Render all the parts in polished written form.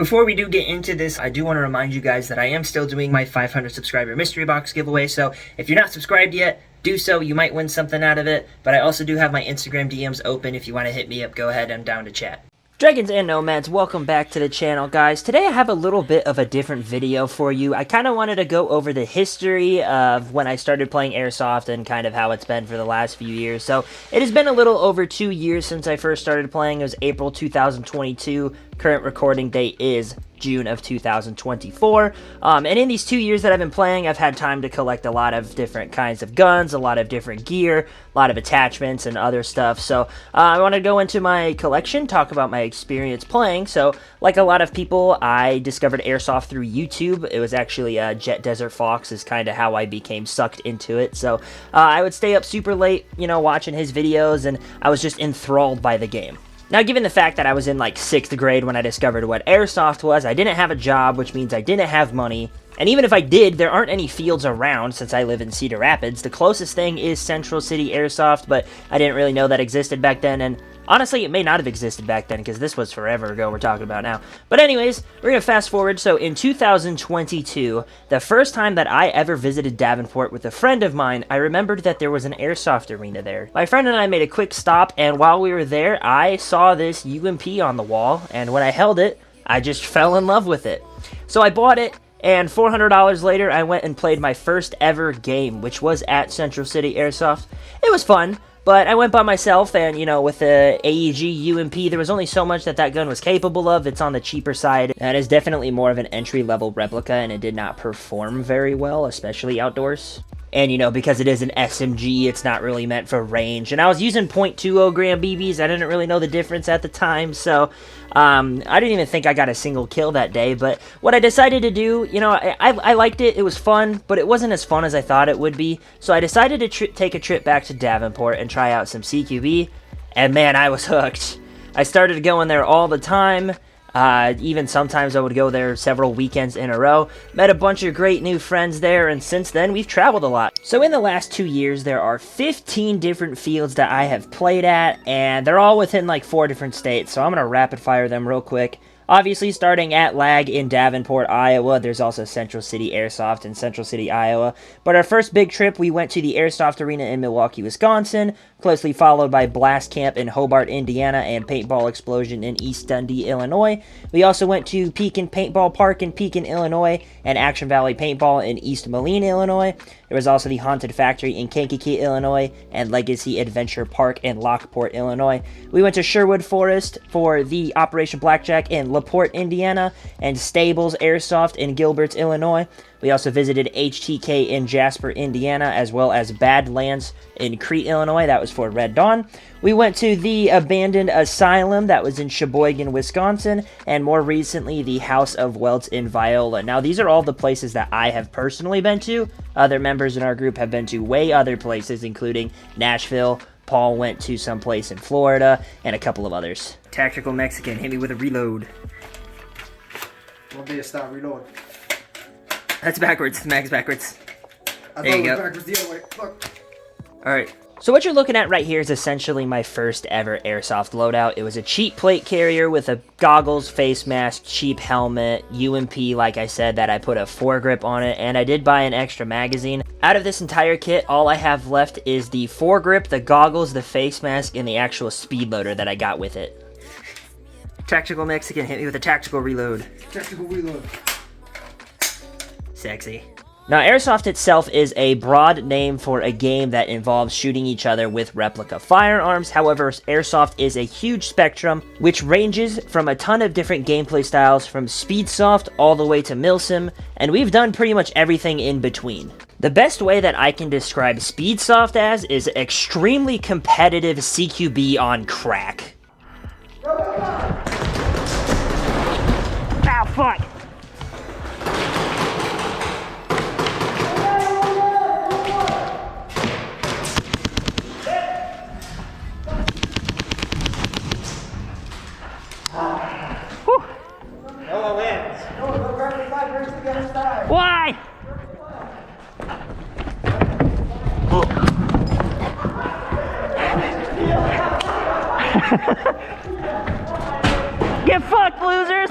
Before we do get into this, I do want to remind you guys that I am still doing my 500 subscriber mystery box giveaway, so if you're not subscribed yet, do so. You might win something out of it, but I also do have my Instagram DMs open. If you want to hit me up, go ahead. I'm down to chat. Dragons and Nomads, welcome back to the channel, guys. Today I have a little bit of a different video for you. I kind of wanted to go over the history of when I started playing Airsoft and kind of how it's been for the last few years. So it has been a little over 2 years since I first started playing. It was April 2022. Current recording date is June of 2024. And in these 2 years that I've been playing, I've had time to collect a lot of different kinds of guns, a lot of different gear, a lot of attachments and other stuff. So I want to go into my collection, talk about my experience playing. So like a lot of people, I discovered Airsoft through YouTube. It was actually Jet Desert Fox is kind of how I became sucked into it. So I would stay up super late, you know, watching his videos, and I was just enthralled by the game. Now, given the fact that I was in like 6th grade when I discovered what Airsoft was, I didn't have a job, which means I didn't have money. And even if I did, there aren't any fields around since I live in Cedar Rapids. The closest thing is Central City Airsoft, but I didn't really know that existed back then. And honestly, it may not have existed back then because this was forever ago we're talking about now. But anyways, we're going to fast forward. So in 2022, the first time that I ever visited Davenport with a friend of mine, I remembered that there was an Airsoft arena there. My friend and I made a quick stop, and while we were there, I saw this UMP on the wall, and when I held it, I just fell in love with it. So I bought it. And $400 later, I went and played my first ever game, which was at Central City Airsoft. It was fun, but I went by myself, and, you know, with the AEG UMP, there was only so much that that gun was capable of. It's on the cheaper side. That is definitely more of an entry-level replica, and it did not perform very well, especially outdoors. And, you know, because it is an SMG, it's not really meant for range. And I was using .20 gram BBs. I didn't really know the difference at the time, so I didn't even think I got a single kill that day. But what I decided to do, you know, I liked it. It was fun, but it wasn't as fun as I thought it would be. So I decided to take a trip back to Davenport and try out some CQB. And, man, I was hooked. I started going there all the time. Even sometimes I would go there several weekends in a row. Met a bunch of great new friends there, and since then we've traveled a lot. So in the last 2 years, there are 15 different fields that I have played at, and they're all within like 4 different states, so I'm going to rapid fire them real quick. Obviously, starting at LAG in Davenport, Iowa. There's also Central City Airsoft in Central City, Iowa. But our first big trip, we went to the Airsoft Arena in Milwaukee, Wisconsin, closely followed by Blast Camp in Hobart, Indiana, and Paintball Explosion in East Dundee, Illinois. We also went to Pekin Paintball Park in Pekin, Illinois, and Action Valley Paintball in East Moline, Illinois. There was also the Haunted Factory in Kankakee, Illinois, and Legacy Adventure Park in Lockport, Illinois. We went to Sherwood Forest for the Operation Blackjack in LaPorte, Indiana, and Stables Airsoft in Gilbert, Illinois. We also visited HTK in Jasper, Indiana, as well as Badlands in Crete, Illinois. That was for Red Dawn. We went to the Abandoned Asylum that was in Sheboygan, Wisconsin, and more recently, the House of Welts in Viola. Now, these are all the places that I have personally been to. Other members in our group have been to way other places, including Nashville. Paul went to some place in Florida, and a couple of others. Tactical Mexican, hit me with a reload. Won't be a stop reload. That's backwards. Mag's backwards. I There you go. backwards the other way. Fuck. Alright. So what you're looking at right here is essentially my first ever Airsoft loadout. It was a cheap plate carrier with a goggles, face mask, cheap helmet, UMP, like I said, that I put a foregrip on it, and I did buy an extra magazine. Out of this entire kit, all I have left is the foregrip, the goggles, the face mask, and the actual speed loader that I got with it. Tactical Mexican, hit me with a tactical reload. Tactical reload. Sexy. Now, Airsoft itself is a broad name for a game that involves shooting each other with replica firearms. However, Airsoft is a huge spectrum, which ranges from a ton of different gameplay styles, from Speedsoft all the way to Milsim, and we've done pretty much everything in between. The best way that I can describe Speedsoft as is extremely competitive CQB on crack. Ow, fuck! Why? Get fucked, losers!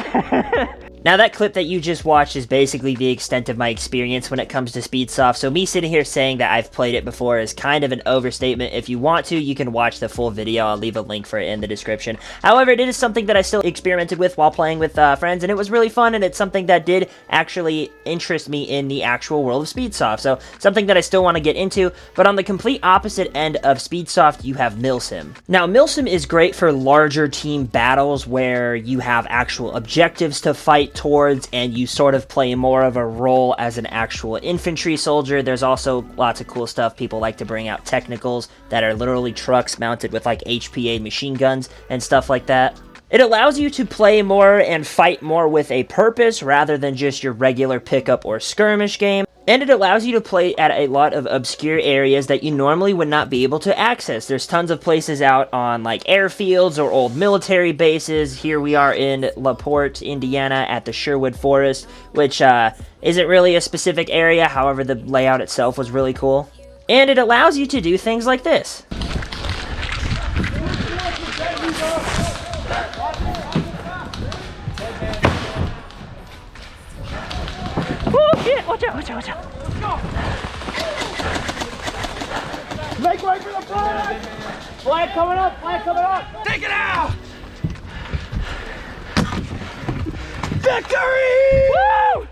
Now that clip that you just watched is basically the extent of my experience when it comes to Speedsoft, so me sitting here saying that I've played it before is kind of an overstatement. If you want to, you can watch the full video. I'll leave a link for it in the description. However, it is something that I still experimented with while playing with friends, and it was really fun, and it's something that did actually interest me in the actual world of Speedsoft, so something that I still want to get into. But on the complete opposite end of Speedsoft, you have Milsim. Now, Milsim is great for larger team battles where you have actual objectives to fight towards, and you sort of play more of a role as an actual infantry soldier. There's also lots of cool stuff. People like to bring out technicals that are literally trucks mounted with like HPA machine guns and stuff like that. It allows you to play more and fight more with a purpose rather than just your regular pickup or skirmish game. And it allows you to play at a lot of obscure areas that you normally would not be able to access. There's tons of places out on like airfields or old military bases. Here we are in LaPorte, Indiana at the Sherwood Forest, which isn't really a specific area. However, the layout itself was really cool. And it allows you to do things like this. Oh shit, watch out, watch out, watch out. Make way for the flag! Flag coming up, flag coming up! Take it out! Victory! Woo!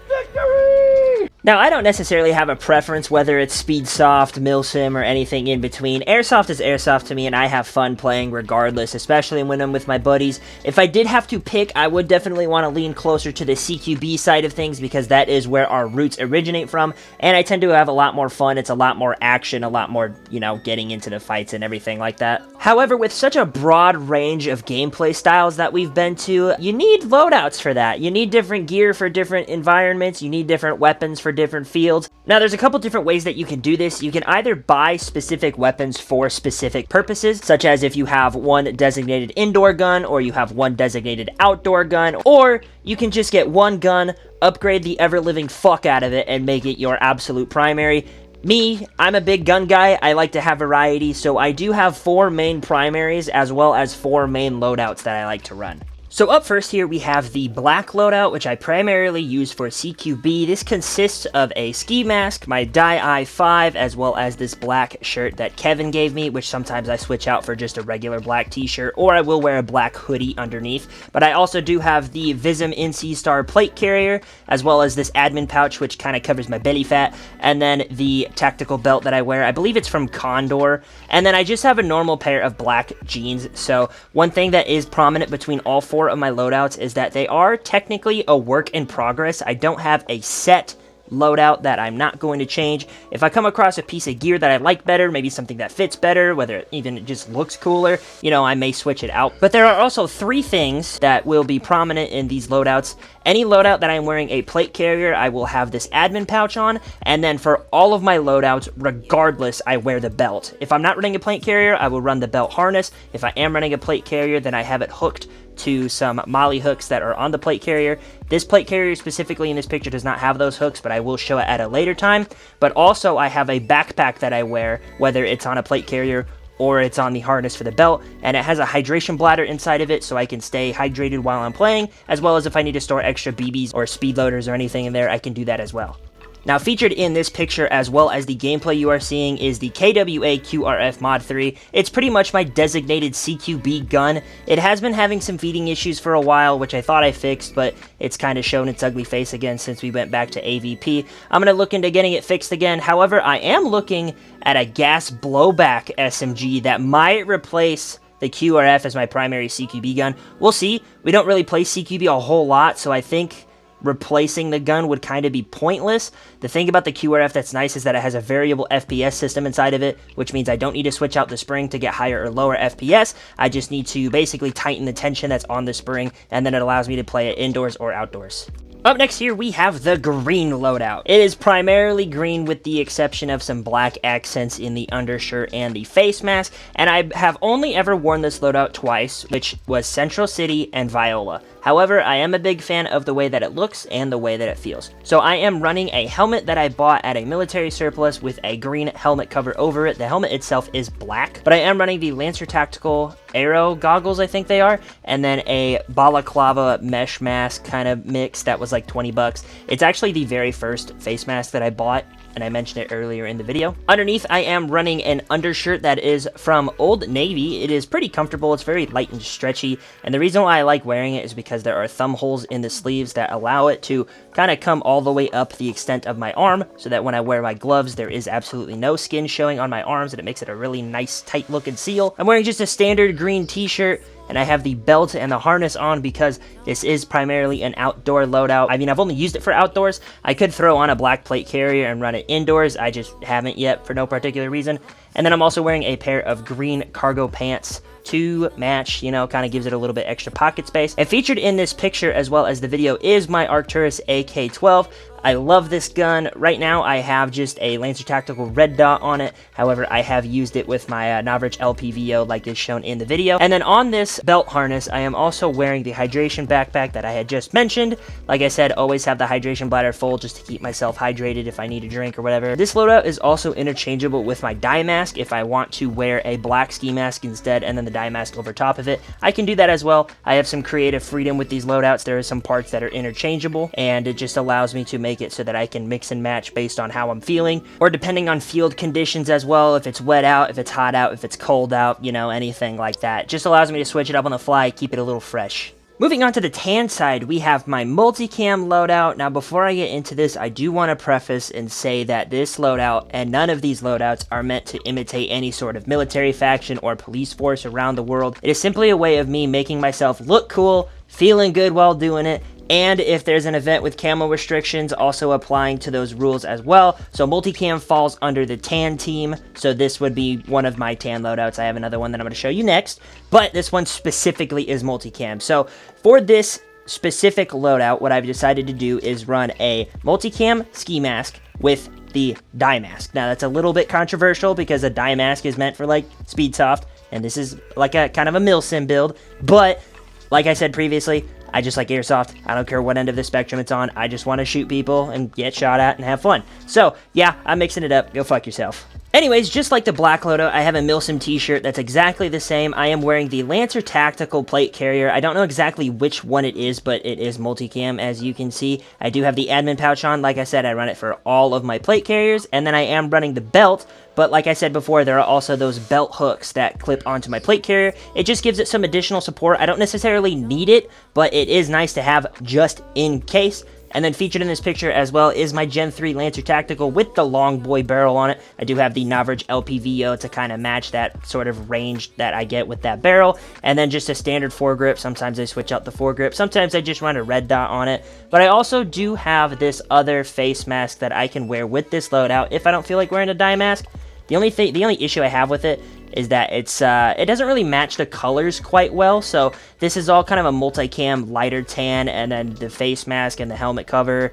Victory! Now, I don't necessarily have a preference whether it's Speedsoft, Milsim, or anything in between. Airsoft is Airsoft to me, and I have fun playing regardless, especially when I'm with my buddies. If I did have to pick, I would definitely want to lean closer to the CQB side of things, because that is where our roots originate from, and I tend to have a lot more fun. It's a lot more action, a lot more, you know, getting into the fights and everything like that. However, with such a broad range of gameplay styles that we've been to, you need loadouts for that. You need different gear for different environments. You need different weapons for different fields. Now, there's a couple different ways that you can do this. You can either buy specific weapons for specific purposes, such as if you have one designated indoor gun, or you have one designated outdoor gun, or you can just get one gun, upgrade the ever-living fuck out of it, and make it your absolute primary. Me, I'm a big gun guy. I like to have variety, so I do have 4 main primaries as well as 4 main loadouts that I like to run. So up first here we have the black loadout, which I primarily use for CQB. This consists of a ski mask, my Dye i5, as well as this black shirt that Kevin gave me, which sometimes I switch out for just a regular black t-shirt, or I will wear a black hoodie underneath. But I also do have the Vism NC Star plate carrier, as well as this admin pouch, which kind of covers my belly fat, and then the tactical belt that I wear. I believe it's from Condor. And then I just have a normal pair of black jeans. So one thing that is prominent between all 4 of my loadouts is that they are technically a work in progress. I don't have a set loadout that I'm not going to change. If I come across a piece of gear that I like better, maybe something that fits better, whether it just looks cooler, you know, I may switch it out. But there are also 3 things that will be prominent in these loadouts. Any loadout that I'm wearing a plate carrier, I will have this admin pouch on, and then for all of my loadouts, regardless, I wear the belt. If I'm not running a plate carrier, I will run the belt harness. If I am running a plate carrier, then I have it hooked to some molly hooks that are on the plate carrier. This plate carrier specifically in this picture does not have those hooks, but I will show it at a later time. But also I have a backpack that I wear, whether it's on a plate carrier or it's on the harness for the belt, and it has a hydration bladder inside of it so I can stay hydrated while I'm playing, as well as if I need to store extra BBs or speed loaders or anything in there, I can do that as well. Now, featured in this picture as well as the gameplay you are seeing is the KWA QRF Mod 3. It's pretty much my designated CQB gun. It has been having some feeding issues for a while, which I thought I fixed, but it's kind of shown its ugly face again since we went back to AVP. I'm going to look into getting it fixed again. However, I am looking at a gas blowback SMG that might replace the QRF as my primary CQB gun. We'll see. We don't really play CQB a whole lot, so I think replacing the gun would kind of be pointless. The thing about the QRF that's nice is that it has a variable FPS system inside of it, which means I don't need to switch out the spring to get higher or lower FPS. I just need to basically tighten the tension that's on the spring, and then it allows me to play it indoors or outdoors. Up next here, we have the green loadout. It is primarily green with the exception of some black accents in the undershirt and the face mask, and I have only ever worn this loadout twice, which was Central City and Viola. However, I am a big fan of the way that it looks and the way that it feels. So I am running a helmet that I bought at a military surplus with a green helmet cover over it. The helmet itself is black, but I am running the Lancer Tactical Aero goggles, I think they are, and then a balaclava mesh mask kind of mix that was like 20 bucks. It's actually the very first face mask that I bought, and I mentioned it earlier in the video. Underneath, I am running an undershirt that is from Old Navy. It is pretty comfortable. It's very light and stretchy, and the reason why I like wearing it is because there are thumb holes in the sleeves that allow it to kind of come all the way up the extent of my arm, so that when I wear my gloves, there is absolutely no skin showing on my arms, and it makes it a really nice, tight-looking seal. I'm wearing just a standard green t-shirt, and I have the belt and the harness on because this is primarily an outdoor loadout. I mean, I've only used it for outdoors. I could throw on a black plate carrier and run it indoors. I just haven't yet for no particular reason. And then I'm also wearing a pair of green cargo pants to match, you know, kind of gives it a little bit extra pocket space. And featured in this picture as well as the video is my Arcturus AK-12. I love this gun. Right now, I have just a Lancer Tactical red dot on it. However, I have used it with my Navrich LPVO like is shown in the video. And then on this belt harness, I am also wearing the hydration backpack that I had just mentioned. Like I said, always have the hydration bladder full just to keep myself hydrated if I need a drink or whatever. This loadout is also interchangeable with my dye mask. If I want to wear a black ski mask instead and then the dye mask over top of it, I can do that as well. I have some creative freedom with these loadouts. There are some parts that are interchangeable, and it just allows me to make it so that I can mix and match based on how I'm feeling, or depending on field conditions as well, if it's wet out, if it's hot out, if it's cold out, you know, anything like that. Just allows me to switch it up on the fly, keep it a little fresh. Moving on to the tan side, we have my multicam loadout. Now, before I get into this, I do want to preface and say that this loadout and none of these loadouts are meant to imitate any sort of military faction or police force around the world. It is simply a way of me making myself look cool, feeling good while doing it, and if there's an event with camo restrictions, also applying to those rules as well. So multicam falls under the tan team, so this would be one of my tan loadouts. I have another one that I'm going to show you next, but this one specifically is multicam. So for this specific loadout, what I've decided to do is run a multicam ski mask with the dye mask. Now that's a little bit controversial because a dye mask is meant for like Speedsoft, and this is like a kind of a milsim build, but like I said previously, I just like airsoft. I don't care what end of the spectrum it's on. I just want to shoot people and get shot at and have fun. So, yeah, I'm mixing it up. Go fuck yourself. Anyways, just like the black loadout, I have a Milsim t-shirt that's exactly the same. I am wearing the Lancer Tactical plate carrier. I don't know exactly which one it is, but it is multicam, as you can see. I do have the admin pouch on. Like I said, I run it for all of my plate carriers, and then I am running the belt. But like I said before, there are also those belt hooks that clip onto my plate carrier. It just gives it some additional support. I don't necessarily need it, but it is nice to have just in case. And then featured in this picture as well is my Gen 3 Lancer Tactical with the long boy barrel on it. I do have the Navrich LPVO to kind of match that sort of range that I get with that barrel. And then just a standard foregrip. Sometimes I switch out the foregrip. Sometimes I just run a red dot on it. But I also do have this other face mask that I can wear with this loadout if I don't feel like wearing a dye mask. The only issue I have with it is that it doesn't really match the colors quite well. So this is all kind of a multicam lighter tan, and then the face mask and the helmet cover,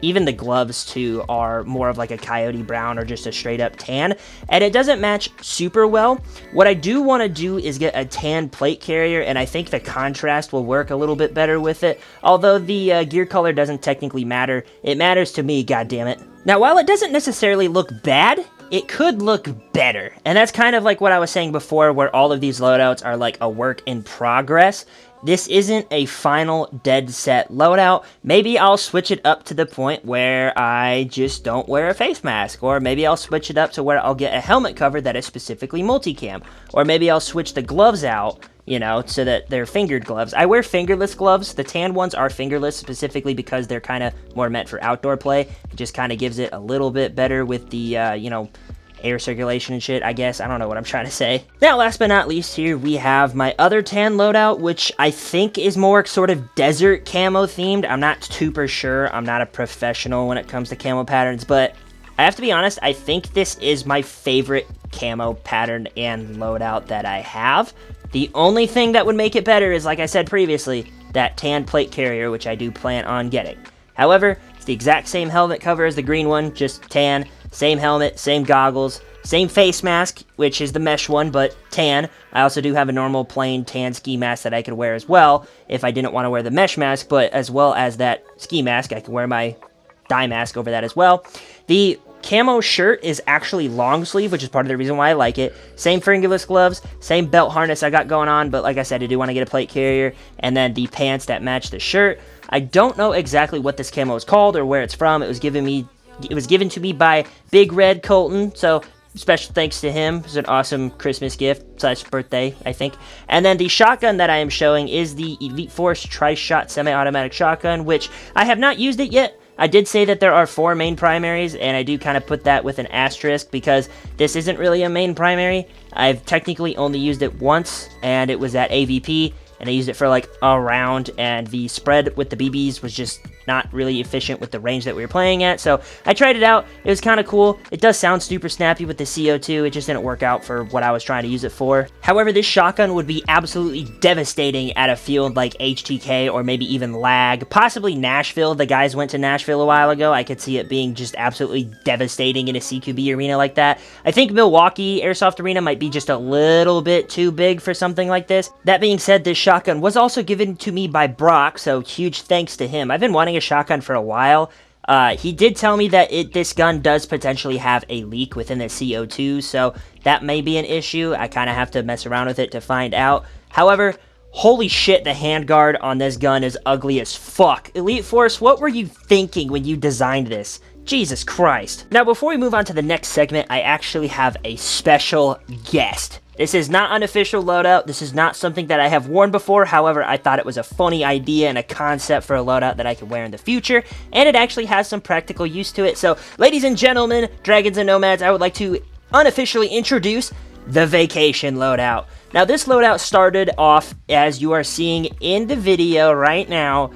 even the gloves too, are more of like a coyote brown or just a straight up tan, and it doesn't match super well. What I do want to do is get a tan plate carrier, and I think the contrast will work a little bit better with it. Although the gear color doesn't technically matter, it matters to me, goddammit. Now, while it doesn't necessarily look bad, it could look better. And that's kind of like what I was saying before, where all of these loadouts are like a work in progress. This isn't a final dead set loadout. Maybe I'll switch it up to the point where I just don't wear a face mask. Or maybe I'll switch it up to where I'll get a helmet cover that is specifically multicam. Or maybe I'll switch the gloves out, you know, so that they're fingered gloves. I wear fingerless gloves. The tan ones are fingerless specifically because they're kind of more meant for outdoor play. It just kind of gives it a little bit better with the, you know, air circulation and shit, I guess. I don't know what I'm trying to say. Now, last but not least, here we have my other tan loadout, which I think is more sort of desert camo themed. I'm not super sure. I'm not a professional when it comes to camo patterns, but I have to be honest, I think this is my favorite camo pattern and loadout that I have. The only thing that would make it better is, like I said previously, that tan plate carrier, which I do plan on getting. However, it's the exact same helmet cover as the green one, just tan, same helmet, same goggles, Same face mask, which is the mesh one, but tan. I also do have a normal plain tan ski mask that I could wear as well if I didn't want to wear the mesh mask, but as well as that ski mask, I can wear my dye mask over that as well. The camo shirt is actually long sleeve, which is part of the reason why I like it. Same fingerless gloves, same belt harness I got going on, but like I said, I do want to get a plate carrier, and then the pants that match the shirt. I don't know exactly what this camo is called or where it's from. It was given to me by Big Red Colton, so special thanks to him. It's an awesome Christmas gift / birthday, I think. And then the shotgun that I am showing is the Elite Force Tri-Shot Semi-Automatic Shotgun, which I have not used it yet. I did say that there are 4 main primaries, and I do kind of put that with an asterisk because this isn't really a main primary. I've technically only used it once, and it was at AVP, and I used it for like a round, and the spread with the BBs was just not really efficient with the range that we were playing at, so I tried it out. It was kind of cool. It does sound super snappy with the CO2. It just didn't work out for what I was trying to use it for. However, this shotgun would be absolutely devastating at a field like HTK or maybe even Lag, possibly Nashville. The guys went to Nashville a while ago. I could see it being just absolutely devastating in a CQB arena like that. I think Milwaukee Airsoft Arena might be just a little bit too big for something like this. That being said, this shotgun was also given to me by Brock, so huge thanks to him. I've been wanting a shotgun for a while. He did tell me that this gun does potentially have a leak within the CO2, so that may be an issue. I kind of have to mess around with it to find out. However, holy shit, the handguard on this gun is ugly as fuck. Elite Force, what were you thinking when you designed this? Jesus Christ. Now, before we move on to the next segment, I actually have a special guest. This is not an official loadout. This is not something that I have worn before. However, I thought it was a funny idea and a concept for a loadout that I could wear in the future, and it actually has some practical use to it. So, ladies and gentlemen, Dragons and Nomads, I would like to unofficially introduce the Vacation loadout. Now, this loadout started off, as you are seeing in the video right now,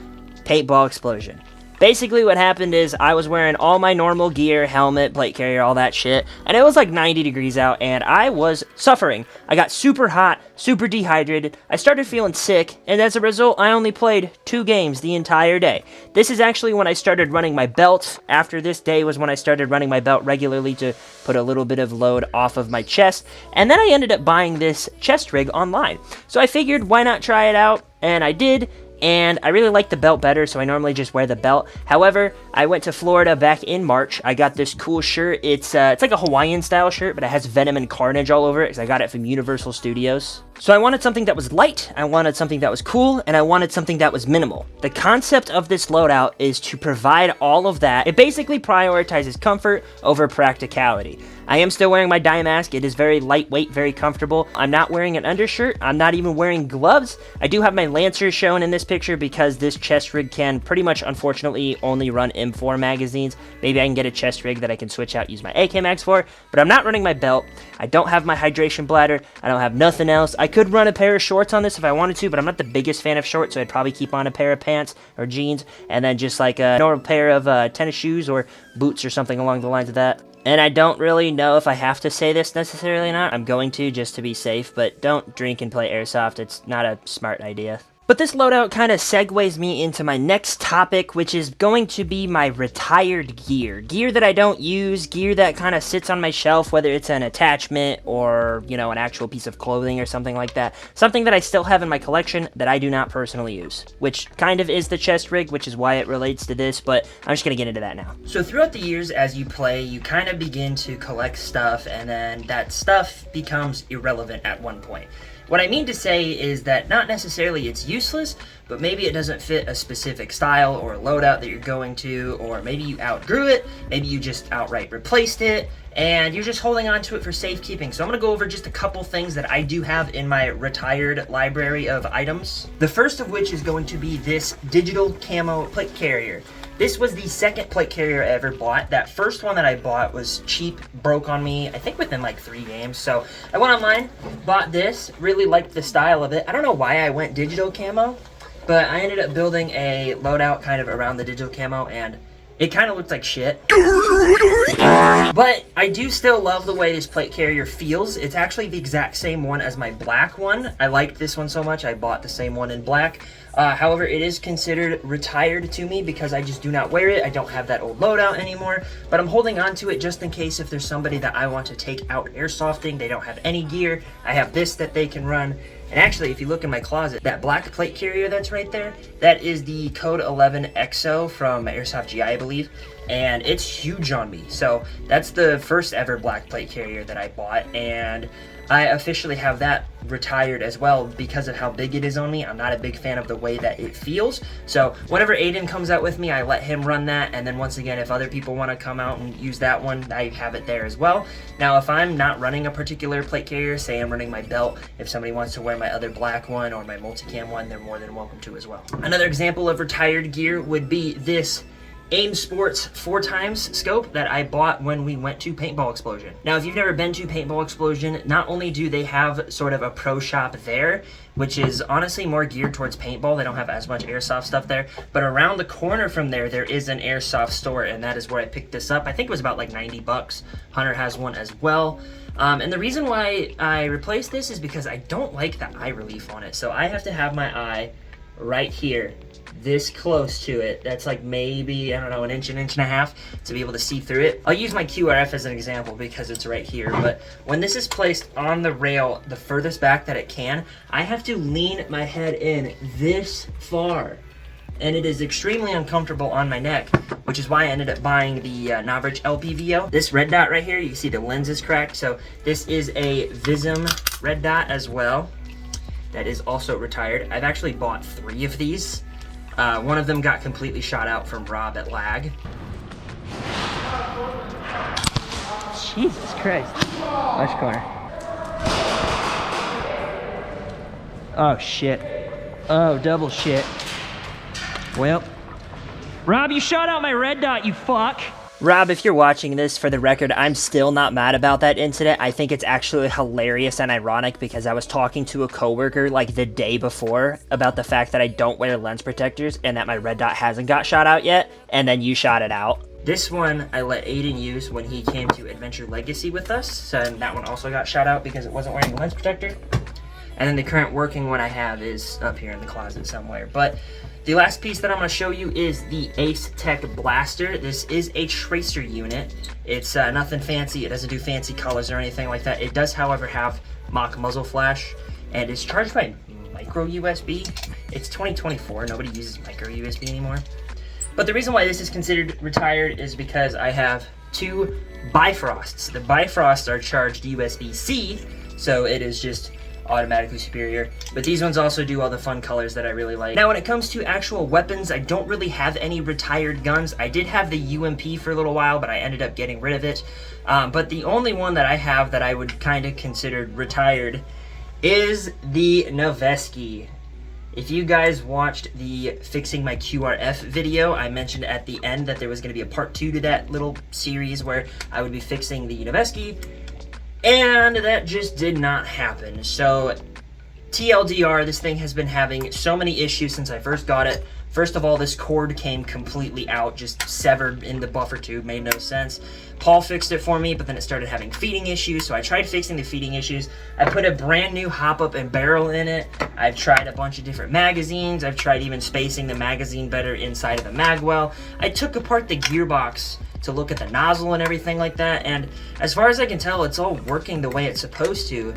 paintball explosion. Basically, what happened is I was wearing all my normal gear, helmet, plate carrier, all that shit, and it was like 90 degrees out, and I was suffering. I got super hot, super dehydrated, I started feeling sick, and as a result, I only played 2 games the entire day. This is actually when I started running my belt. After this day was when I started running my belt regularly to put a little bit of load off of my chest, and then I ended up buying this chest rig online. So I figured, why not try it out? And I did. And I really like the belt better, so I normally just wear the belt. However, I went to Florida back in March. I got this cool shirt. It's like a Hawaiian style shirt, but it has Venom and Carnage all over it because I got it from Universal Studios. So I wanted something that was light, I wanted something that was cool, and I wanted something that was minimal. The concept of this loadout is to provide all of that. It basically prioritizes comfort over practicality. I am still wearing my dye mask. It is very lightweight, very comfortable. I'm not wearing an undershirt. I'm not even wearing gloves. I do have my Lancer shown in this picture because this chest rig can pretty much, unfortunately, only run M4 magazines. Maybe I can get a chest rig that I can switch out, use my AK mags for, but I'm not running my belt. I don't have my hydration bladder. I don't have nothing else. I could run a pair of shorts on this if I wanted to, but I'm not the biggest fan of shorts, so I'd probably keep on a pair of pants or jeans, and then just like a normal pair of tennis shoes or boots or something along the lines of that. And I don't really know if I have to say this necessarily or not. I'm going to just to be safe, but don't drink and play airsoft. It's not a smart idea. But this loadout kind of segues me into my next topic, which is going to be my retired gear. Gear that I don't use, gear that kind of sits on my shelf, whether it's an attachment or, you know, an actual piece of clothing or something like that. Something that I still have in my collection that I do not personally use, which kind of is the chest rig, which is why it relates to this, but I'm just going to get into that now. So throughout the years as you play, you kind of begin to collect stuff, and then that stuff becomes irrelevant at one point. What I mean to say is that not necessarily it's useless, but maybe it doesn't fit a specific style or a loadout that you're going to, or maybe you outgrew it, maybe you just outright replaced it, and you're just holding on to it for safekeeping. So I'm going to go over just a couple things that I do have in my retired library of items. The first of which is going to be this digital camo plate carrier. This was the second plate carrier I ever bought. That first one that I bought was cheap, broke on me, I think within like 3 games. So I went online, bought this, really liked the style of it. I don't know why I went digital camo, but I ended up building a loadout kind of around the digital camo, and it kind of looked like shit. But I do still love the way this plate carrier feels. It's actually the exact same one as my black one. I liked this one so much, I bought the same one in black. However, it is considered retired to me because I just do not wear it. I don't have that old loadout anymore, but I'm holding on to it just in case if there's somebody that I want to take out airsofting, they don't have any gear. I have this that they can run. And actually, if you look in my closet, that black plate carrier that's right there, that is the Code 11 EXO from Airsoft GI, I believe, and it's huge on me. So that's the first ever black plate carrier that I bought, and I officially have that retired as well because of how big it is on me. I'm not a big fan of the way that it feels. So whenever Aiden comes out with me, I let him run that. And then once again, if other people want to come out and use that one, I have it there as well. Now, if I'm not running a particular plate carrier, say I'm running my belt, if somebody wants to wear my other black one or my multicam one, they're more than welcome to as well. Another example of retired gear would be this AIM Sports 4x scope that I bought when we went to Paintball Explosion. Now, if you've never been to Paintball Explosion, not only do they have sort of a pro shop there, which is honestly more geared towards paintball, they don't have as much airsoft stuff there, but around the corner from there, there is an airsoft store, and that is where I picked this up. I think it was about like 90 bucks. Hunter has one as well. And the reason why I replaced this is because I don't like the eye relief on it. So I have to have my eye right here, this close to it. That's like maybe, I don't know, an inch and a half to be able to see through it. I'll use my QRF as an example because it's right here, but when this is placed on the rail the furthest back that it can, I have to lean my head in this far, and it is extremely uncomfortable on my neck, which is why I ended up buying the Novridge LPVO. This red dot right here, you can see the lens is cracked, so this is a Vism red dot as well. That is also retired. I've actually bought 3 of these. One of them got completely shot out from Rob at Lag. Jesus Christ. Watch corner. Oh shit. Oh, double shit. Well, Rob, you shot out my red dot, you fuck. Rob, if you're watching this, for the record, I'm still not mad about that incident. I think it's actually hilarious and ironic because I was talking to a coworker like the day before about the fact that I don't wear lens protectors and that my red dot hasn't got shot out yet, and then you shot it out. This one I let Aiden use when he came to Adventure Legacy with us, so that one also got shot out because it wasn't wearing a lens protector. And then the current working one I have is up here in the closet somewhere. But the last piece that I'm going to show you is the Ace Tech Blaster. This is a tracer unit. It's nothing fancy. It doesn't do fancy colors or anything like that. It does, however, have mock muzzle flash, and it's charged by micro USB. It's 2024. Nobody uses micro USB anymore. But the reason why this is considered retired is because I have 2 Bifrosts. The Bifrosts are charged USB-C, so it is just automatically superior, but these ones also do all the fun colors that I really like. Now, when it comes to actual weapons, I don't really have any retired guns. I did have the UMP for a little while, but I ended up getting rid of it. But the only one that I have that I would kind of consider retired is the Noveski. If you guys watched the Fixing My QRF video, I mentioned at the end that there was going to be a part 2 to that little series where I would be fixing the Noveski. And that just did not happen. So TLDR, this thing has been having so many issues since I first got it. First of all, this cord came completely out, just severed in the buffer tube, made no sense. Paul fixed it for me, but then it started having feeding issues, so I tried fixing the feeding issues. I put a brand new hop-up and barrel in it. I've tried a bunch of different magazines. I've tried even spacing the magazine better inside of the magwell. I took apart the gearbox to look at the nozzle and everything like that, and as far as I can tell, it's all working the way it's supposed to,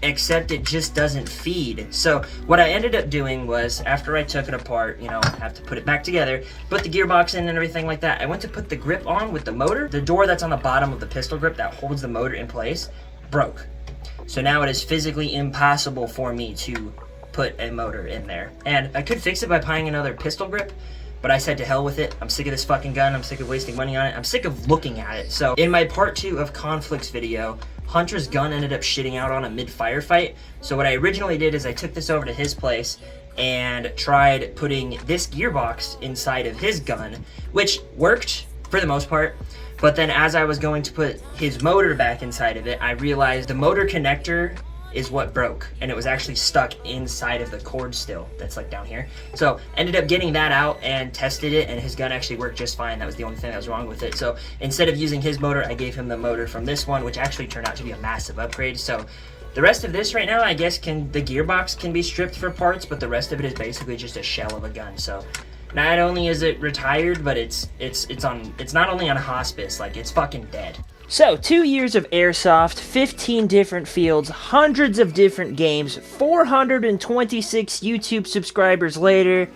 except it just doesn't feed. So what I ended up doing was, after I took it apart, you know, have to put it back together, put the gearbox in and everything like that, I went to put the grip on with the motor. The door that's on the bottom of the pistol grip that holds the motor in place broke. So now it is physically impossible for me to put a motor in there. And I could fix it by buying another pistol grip, but I said to hell with it. I'm sick of this fucking gun. I'm sick of wasting money on it. I'm sick of looking at it. So in my part 2 of Conflicts video, Hunter's gun ended up shitting out on a mid-firefight. So what I originally did is I took this over to his place and tried putting this gearbox inside of his gun, which worked for the most part. But then as I was going to put his motor back inside of it, I realized the motor connector is what broke, and it was actually stuck inside of the cord still that's like down here. So ended up getting that out and tested it, and his gun actually worked just fine. That was the only thing that was wrong with it. So instead of using his motor, I gave him the motor from this one, which actually turned out to be a massive upgrade. So The rest of this right now, I guess, the gearbox can be stripped for parts, but the rest of it is basically just a shell of a gun. So not only is it retired, but it's not only on hospice, like it's fucking dead. So 2 years of airsoft, 15 different fields, hundreds of different games, 426 YouTube subscribers later,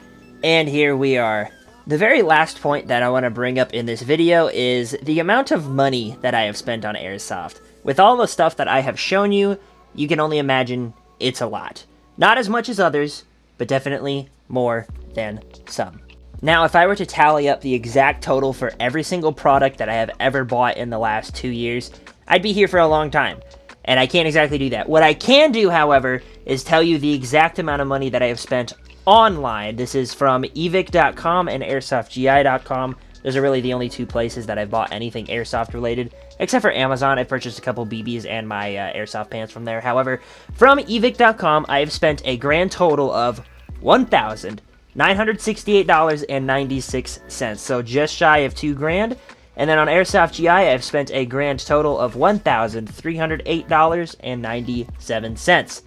and here we are. The very last point that I want to bring up in this video is the amount of money that I have spent on airsoft. With all the stuff that I have shown you, you can only imagine it's a lot. Not as much as others, but definitely more than some. Now, if I were to tally up the exact total for every single product that I have ever bought in the last 2 years, I'd be here for a long time. And I can't exactly do that. What I can do, however, is tell you the exact amount of money that I have spent online. This is from evic.com and airsoftgi.com. Those are really the only two places that I've bought anything airsoft related. Except for Amazon, I purchased a couple BBs and my airsoft pants from there. However, from evic.com, I have spent a grand total of $1,968.96. So just shy of $2,000. And then on Airsoft GI, I've spent a grand total of $1,308.97.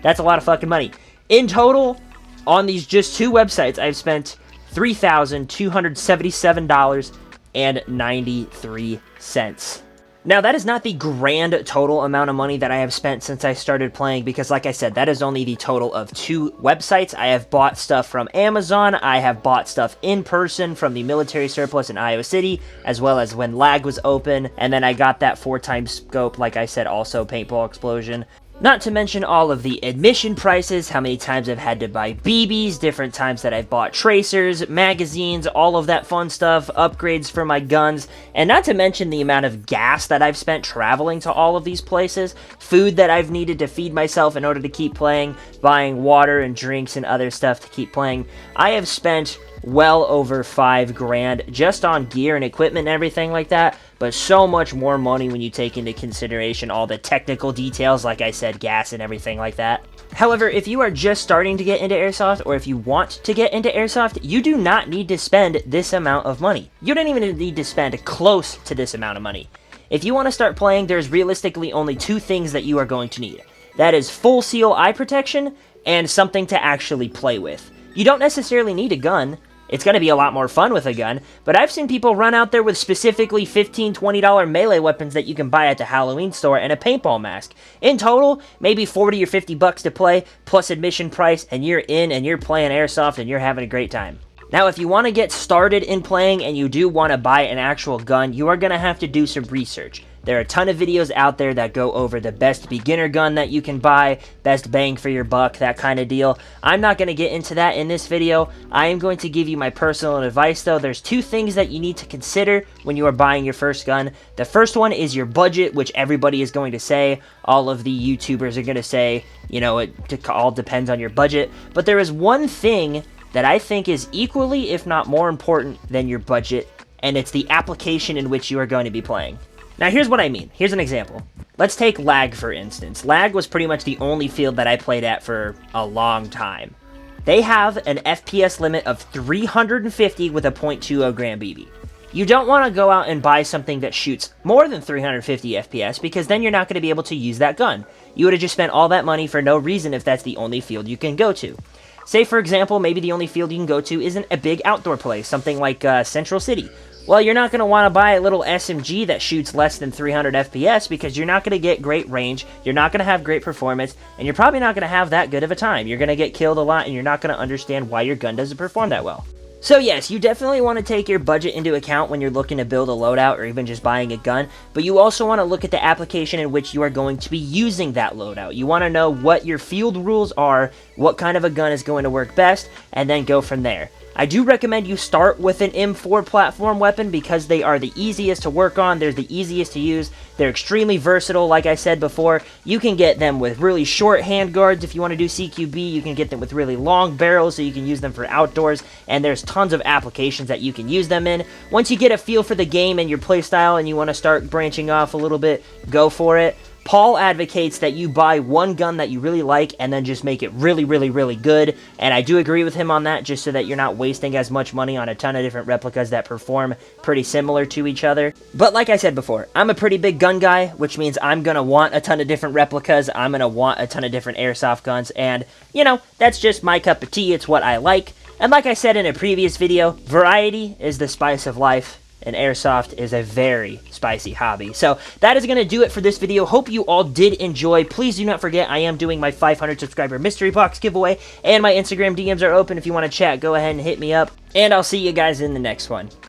That's a lot of fucking money. In total, on these just two websites, I've spent $3,277.93. Now, that is not the grand total amount of money that I have spent since I started playing, because like I said, that is only the total of two websites. I have bought stuff from Amazon, I have bought stuff in person from the military surplus in Iowa City, as well as when LAG was open, and then I got that 4x scope, like I said, also paintball explosion. Not to mention all of the admission prices, how many times I've had to buy BBs, different times that I've bought tracers, magazines, all of that fun stuff, upgrades for my guns, and not to mention the amount of gas that I've spent traveling to all of these places, food that I've needed to feed myself in order to keep playing, buying water and drinks and other stuff to keep playing. I have spent well over $5,000 just on gear and equipment and everything like that, but so much more money when you take into consideration all the technical details, like I said, gas and everything like that. However, if you are just starting to get into airsoft, or if you want to get into airsoft, you do not need to spend this amount of money. You don't even need to spend close to this amount of money. If you want to start playing, there's realistically only two things that you are going to need. That is full seal eye protection and something to actually play with. You don't necessarily need a gun. It's going to be a lot more fun with a gun, but I've seen people run out there with specifically $15, $20 melee weapons that you can buy at the Halloween store and a paintball mask. In total, maybe 40 or 50 bucks to play, plus admission price, and you're in and you're playing airsoft and you're having a great time. Now, if you want to get started in playing and you do want to buy an actual gun, you are going to have to do some research. There are a ton of videos out there that go over the best beginner gun that you can buy, best bang for your buck, that kind of deal. I'm not going to get into that in this video. I am going to give you my personal advice, though. There's two things that you need to consider when you are buying your first gun. The first one is your budget, which everybody is going to say. All of the YouTubers are going to say, you know, it all depends on your budget. But there is one thing that I think is equally, if not more important than your budget, and it's the application in which you are going to be playing. Now, here's what I mean. Here's an example. Let's take LAG, for instance. LAG was pretty much the only field that I played at for a long time. They have an FPS limit of 350 with a .20 gram BB. You don't want to go out and buy something that shoots more than 350 FPS, because then you're not going to be able to use that gun. You would have just spent all that money for no reason if that's the only field you can go to. Say, for example, maybe the only field you can go to isn't a big outdoor place, something like Central City. Well, you're not going to want to buy a little SMG that shoots less than 300 FPS, because you're not going to get great range, you're not going to have great performance, and you're probably not going to have that good of a time. You're going to get killed a lot, and you're not going to understand why your gun doesn't perform that well. So yes, you definitely want to take your budget into account when you're looking to build a loadout or even just buying a gun, but you also want to look at the application in which you are going to be using that loadout. You want to know what your field rules are, what kind of a gun is going to work best, and then go from there. I do recommend you start with an M4 platform weapon, because they are the easiest to work on, they're the easiest to use, they're extremely versatile. Like I said before, you can get them with really short handguards if you want to do CQB, you can get them with really long barrels so you can use them for outdoors, and there's tons of applications that you can use them in. Once you get a feel for the game and your playstyle and you want to start branching off a little bit, go for it. Paul advocates that you buy one gun that you really like and then just make it really, really, really good. And I do agree with him on that, just so that you're not wasting as much money on a ton of different replicas that perform pretty similar to each other. But like I said before, I'm a pretty big gun guy, which means I'm going to want a ton of different replicas. I'm going to want a ton of different airsoft guns. And, you know, that's just my cup of tea. It's what I like. And like I said in a previous video, variety is the spice of life. And airsoft is a very spicy hobby. So that is going to do it for this video. Hope you all did enjoy. Please do not forget, I am doing my 500 subscriber mystery box giveaway, and my Instagram DMs are open. If you want to chat, go ahead and hit me up, and I'll see you guys in the next one.